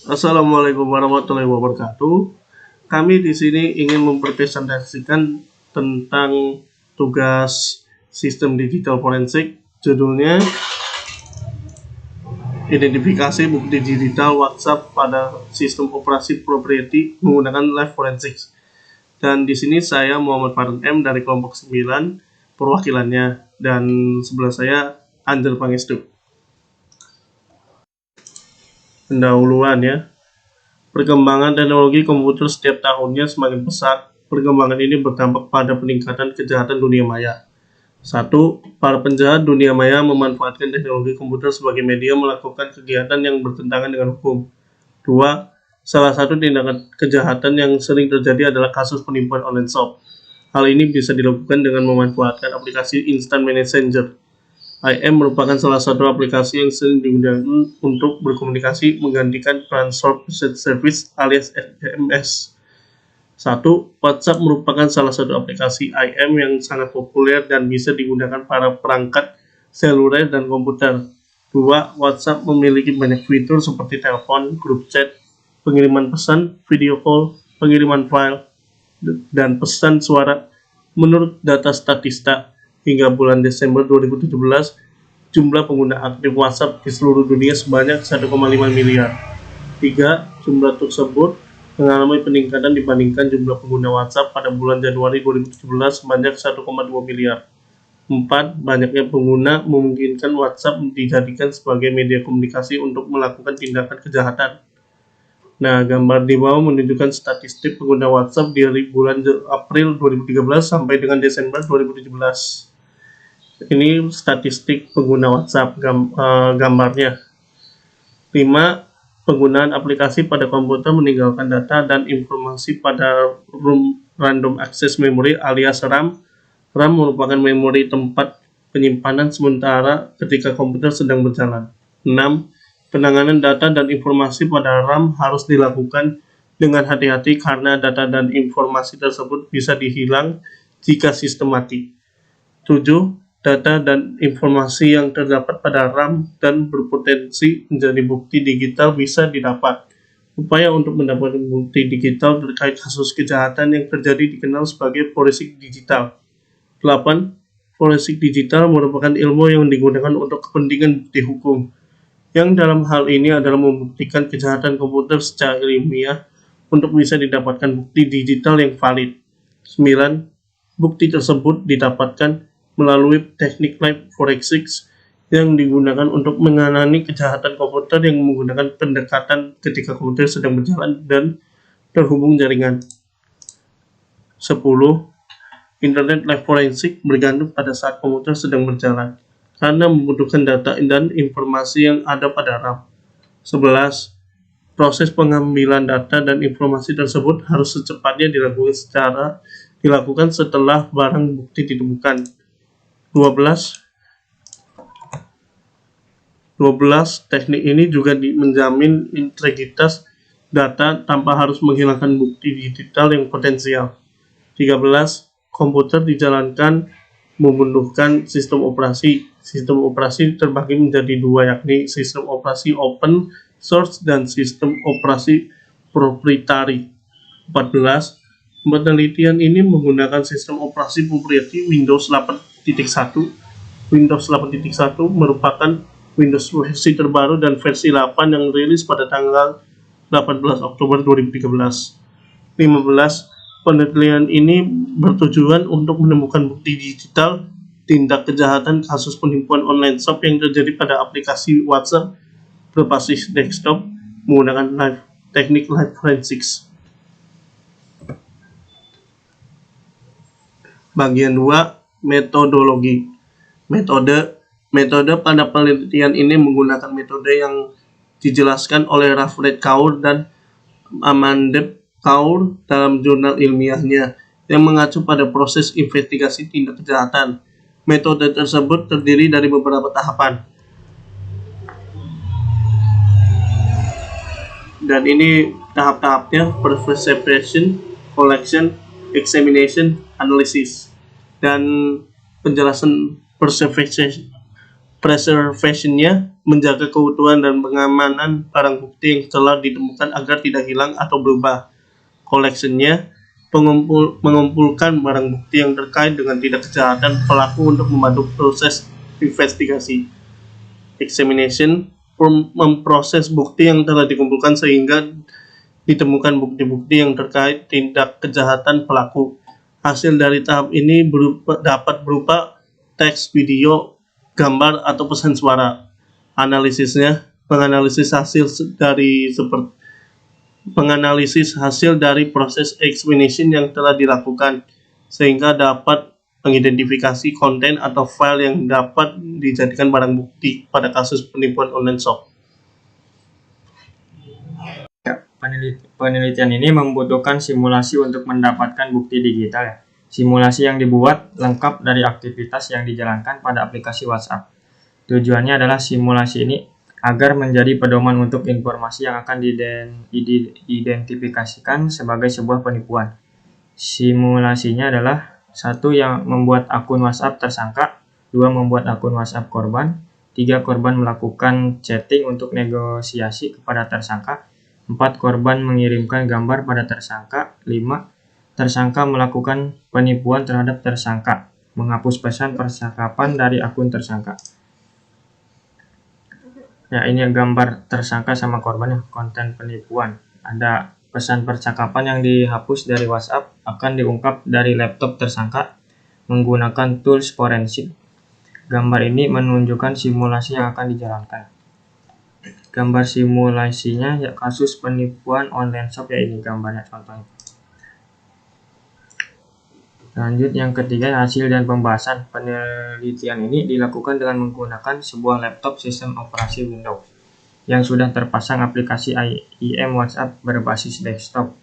Assalamualaikum warahmatullahi wabarakatuh. Kami di sini ingin mempresentasikan tentang tugas sistem digital forensik. Judulnya identifikasi bukti digital WhatsApp pada sistem operasi proprietary menggunakan live forensics. Dan di sini saya Muhammad Farhan M dari kelompok 9 perwakilannya, dan sebelah saya Angel Pangestu. Pendahuluan ya. Perkembangan teknologi komputer setiap tahunnya semakin pesat. Perkembangan ini berdampak pada peningkatan kejahatan dunia maya. 1. Para penjahat dunia maya memanfaatkan teknologi komputer sebagai media melakukan kegiatan yang bertentangan dengan hukum. 2. Salah satu tindakan kejahatan yang sering terjadi adalah kasus penipuan online shop. Hal ini bisa dilakukan dengan memanfaatkan aplikasi Instant Messenger. IM merupakan salah satu aplikasi yang sering digunakan untuk berkomunikasi menggantikan Transport Message Service alias SMS. 1. WhatsApp merupakan salah satu aplikasi IM yang sangat populer dan bisa digunakan para perangkat seluler dan komputer. 2. WhatsApp memiliki banyak fitur seperti telepon, grup chat, pengiriman pesan, video call, pengiriman file, dan pesan suara. Menurut data Statista, hingga bulan Desember 2017, jumlah pengguna aktif WhatsApp di seluruh dunia sebanyak 1,5 miliar. 3. Jumlah tersebut mengalami peningkatan dibandingkan jumlah pengguna WhatsApp pada bulan Januari 2017 sebanyak 1,2 miliar. 4. Banyaknya pengguna memungkinkan WhatsApp dijadikan sebagai media komunikasi untuk melakukan tindakan kejahatan. Nah, gambar di bawah menunjukkan statistik pengguna WhatsApp dari bulan April 2013 sampai dengan Desember 2017. Ini statistik pengguna WhatsApp gambarnya. 5. Penggunaan aplikasi pada komputer meninggalkan data dan informasi pada random access memory alias RAM. RAM merupakan memori tempat penyimpanan sementara ketika komputer sedang berjalan. 6. Penanganan data dan informasi pada RAM harus dilakukan dengan hati-hati karena data dan informasi tersebut bisa dihilang jika sistem mati. 7. Data dan informasi yang terdapat pada RAM dan berpotensi menjadi bukti digital bisa didapat. Upaya untuk mendapatkan bukti digital terkait kasus kejahatan yang terjadi dikenal sebagai forensik digital. 8. Forensik digital merupakan ilmu yang digunakan untuk kepentingan bukti hukum, yang dalam hal ini adalah membuktikan kejahatan komputer secara ilmiah untuk bisa didapatkan bukti digital yang valid. 9. Bukti tersebut didapatkan melalui teknik live forensics yang digunakan untuk menangani kejahatan komputer yang menggunakan pendekatan ketika komputer sedang berjalan dan terhubung jaringan. 10. Internet live forensic bergantung pada saat komputer sedang berjalan, karena membutuhkan data dan informasi yang ada pada RAM. 11. Proses pengambilan data dan informasi tersebut harus secepatnya dilakukan setelah barang bukti ditemukan. 12. Teknik ini juga menjamin integritas data tanpa harus menghilangkan bukti digital yang potensial. 13. Komputer dijalankan membutuhkan sistem operasi. Sistem operasi terbagi menjadi dua, yakni sistem operasi open source dan sistem operasi proprietary. 14. Penelitian ini menggunakan sistem operasi proprietary Windows 8.1. Windows 8.1 merupakan Windows versi terbaru dan versi 8 yang rilis pada tanggal 18 Oktober 2013. 15. Penelitian ini bertujuan untuk menemukan bukti digital tindak kejahatan kasus penipuan online shop yang terjadi pada aplikasi WhatsApp berbasis desktop menggunakan teknik live forensics. Bagian 2. Metodologi. Metode pada penelitian ini menggunakan metode yang dijelaskan oleh Rafret Kaur dan Amandeep Kaur dalam jurnal ilmiahnya yang mengacu pada proses investigasi tindak kejahatan. Metode tersebut terdiri dari beberapa tahapan. Dan ini tahap-tahapnya: preservation, collection, examination, analysis. Dan penjelasan preservation-nya menjaga keutuhan dan pengamanan barang bukti yang telah ditemukan agar tidak hilang atau berubah. Collection-nya mengumpulkan barang bukti yang terkait dengan tindak kejahatan pelaku untuk membantu proses investigasi. Examination memproses bukti yang telah dikumpulkan sehingga ditemukan bukti-bukti yang terkait tindak kejahatan pelaku. Hasil dari tahap ini dapat berupa teks, video, gambar, atau pesan suara. Analisisnya menganalisis hasil dari proses examination yang telah dilakukan sehingga dapat mengidentifikasi konten atau file yang dapat dijadikan barang bukti pada kasus penipuan online shop. Penelitian ini membutuhkan simulasi untuk mendapatkan bukti digital ya. Simulasi yang dibuat lengkap dari aktivitas yang dijalankan pada aplikasi WhatsApp. Tujuannya adalah simulasi ini agar menjadi pedoman untuk informasi yang akan diidentifikasikan sebagai sebuah penipuan. Simulasinya adalah 1. Yang membuat akun WhatsApp tersangka, 2. Membuat akun WhatsApp korban, 3. Korban melakukan chatting untuk negosiasi kepada tersangka, 4. Korban mengirimkan gambar pada tersangka, 5. Tersangka melakukan penipuan terhadap tersangka, menghapus pesan percakapan dari akun tersangka. Ya, ini gambar tersangka sama korbannya, konten penipuan. Ada pesan percakapan yang dihapus dari WhatsApp akan diungkap dari laptop tersangka menggunakan tools forensik. Gambar ini menunjukkan simulasi yang akan dijalankan. Gambar simulasinya ya kasus penipuan online shop, ya ini gambarnya contohnya. Lanjut yang ketiga, hasil dan pembahasan. Penelitian ini dilakukan dengan menggunakan sebuah laptop sistem operasi Windows yang sudah terpasang aplikasi IM WhatsApp berbasis desktop.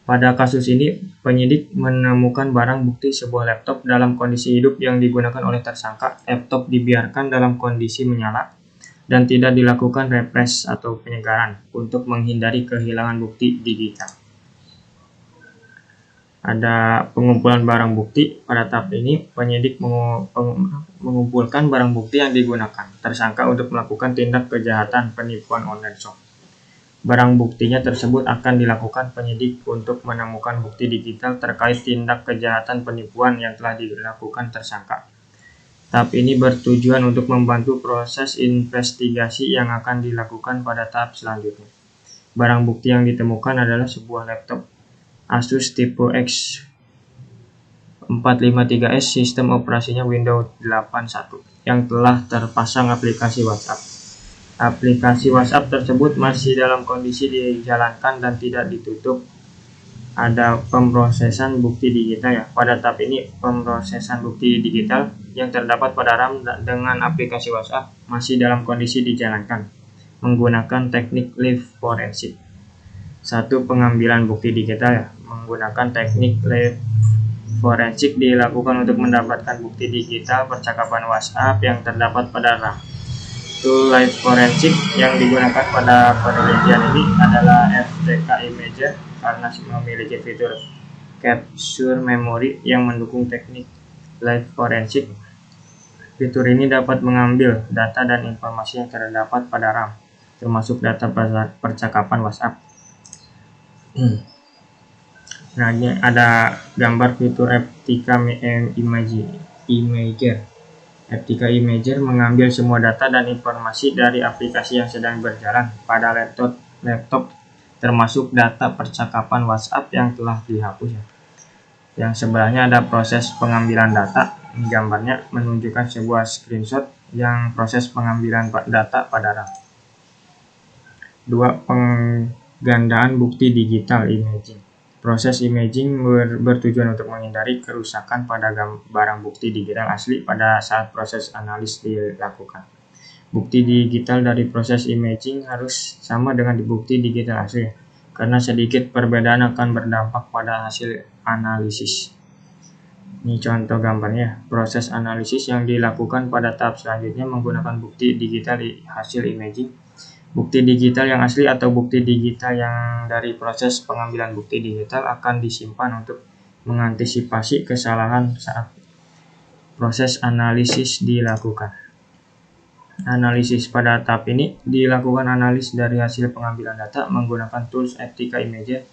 Pada kasus ini, penyidik menemukan barang bukti sebuah laptop dalam kondisi hidup yang digunakan oleh tersangka. Laptop dibiarkan dalam kondisi menyala dan tidak dilakukan refresh atau penyegaran untuk menghindari kehilangan bukti digital. Ada pengumpulan barang bukti. Pada tahap ini, penyidik mengumpulkan barang bukti yang digunakan tersangka untuk melakukan tindak kejahatan penipuan online shop. Barang buktinya tersebut akan dilakukan penyidik untuk menemukan bukti digital terkait tindak kejahatan penipuan yang telah dilakukan tersangka. Tahap ini bertujuan untuk membantu proses investigasi yang akan dilakukan pada tahap selanjutnya. Barang bukti yang ditemukan adalah sebuah laptop Asus tipe X453S, sistem operasinya Windows 8.1 yang telah terpasang aplikasi WhatsApp. Aplikasi WhatsApp tersebut masih dalam kondisi dijalankan dan tidak ditutup. Ada pemrosesan bukti digital ya. Pada tahap ini, pemrosesan bukti digital yang terdapat pada RAM dengan aplikasi WhatsApp masih dalam kondisi dijalankan menggunakan teknik live forensik. 1. Pengambilan bukti digital ya. Menggunakan teknik live forensik dilakukan untuk mendapatkan bukti digital percakapan WhatsApp yang terdapat pada RAM. Tool live forensik yang digunakan pada penelitian ini adalah FTK Imager karena memiliki fitur capture memory yang mendukung teknik live forensik. Fitur ini dapat mengambil data dan informasi yang terdapat pada RAM, termasuk data percakapan WhatsApp. Nah, ini ada gambar fitur FTK Imager. FTK Imager mengambil semua data dan informasi dari aplikasi yang sedang berjalan pada laptop termasuk data percakapan WhatsApp yang telah dihapus. Yang sebelahnya ada proses pengambilan data. Gambarnya menunjukkan sebuah screenshot yang proses pengambilan data pada RAM. 2. Penggandaan bukti digital imaging. Proses imaging bertujuan untuk menghindari kerusakan pada barang bukti digital asli pada saat proses analis dilakukan. Bukti digital dari proses imaging harus sama dengan bukti digital asli, karena sedikit perbedaan akan berdampak pada hasil analisis. Ini contoh gambarnya. Proses analisis yang dilakukan pada tahap selanjutnya menggunakan bukti digital di hasil imaging. Bukti digital yang asli atau bukti digital yang dari proses pengambilan bukti digital akan disimpan untuk mengantisipasi kesalahan saat proses analisis dilakukan. Analisis pada tahap ini dilakukan analis dari hasil pengambilan data menggunakan tools FTK Imager.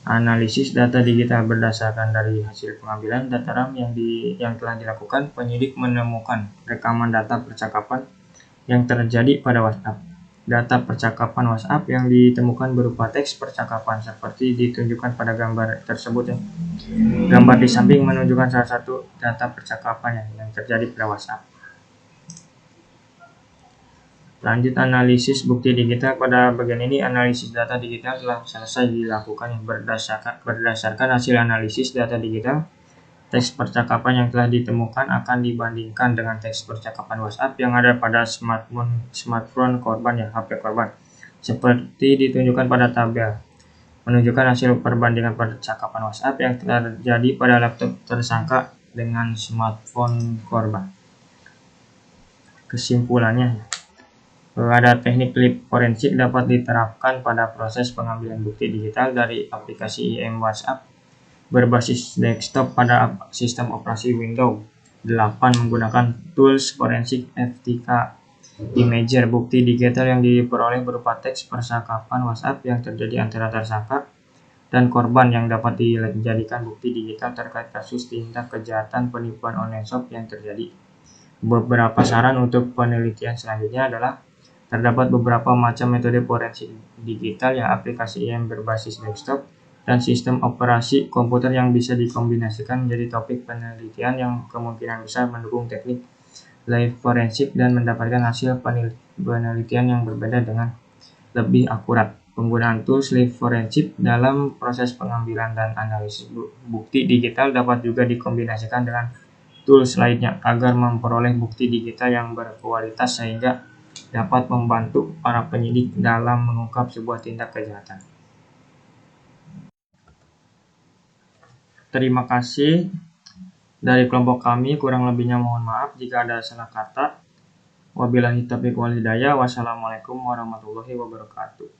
Analisis data digital berdasarkan dari hasil pengambilan data RAM yang telah dilakukan, penyidik menemukan rekaman data percakapan yang terjadi pada WhatsApp. Data percakapan WhatsApp yang ditemukan berupa teks percakapan seperti ditunjukkan pada gambar tersebut. Gambar di samping menunjukkan salah satu data percakapan yang terjadi pada WhatsApp. Lanjut analisis bukti digital. Pada bagian ini analisis data digital telah selesai dilakukan berdasarkan hasil analisis data digital. Teks percakapan yang telah ditemukan akan dibandingkan dengan teks percakapan WhatsApp yang ada pada smartphone korban HP korban, seperti ditunjukkan pada tabel. Menunjukkan hasil perbandingan percakapan WhatsApp yang terjadi pada laptop tersangka dengan smartphone korban. Kesimpulannya, ada teknik lip forensik dapat diterapkan pada proses pengambilan bukti digital dari aplikasi IM WhatsApp berbasis desktop pada sistem operasi Windows 8 menggunakan tools forensik FTK Imager. Bukti digital yang diperoleh berupa teks percakapan WhatsApp yang terjadi antara tersangka dan korban yang dapat dijadikan bukti digital terkait kasus tindak kejahatan penipuan online shop yang terjadi. Beberapa saran untuk penelitian selanjutnya adalah terdapat beberapa macam metode forensik digital yang aplikasi IM berbasis desktop dan sistem operasi komputer yang bisa dikombinasikan menjadi topik penelitian yang kemungkinan besar mendukung teknik live forensik dan mendapatkan hasil penelitian yang berbeda dengan lebih akurat. Penggunaan tools live forensik dalam proses pengambilan dan analisis bukti digital dapat juga dikombinasikan dengan tools lainnya agar memperoleh bukti digital yang berkualitas sehingga dapat membantu para penyidik dalam mengungkap sebuah tindak kejahatan. Terima kasih dari kelompok kami, kurang lebihnya mohon maaf jika ada salah kata. Wabillahi taufiq wal hidayah. Wassalamualaikum warahmatullahi wabarakatuh.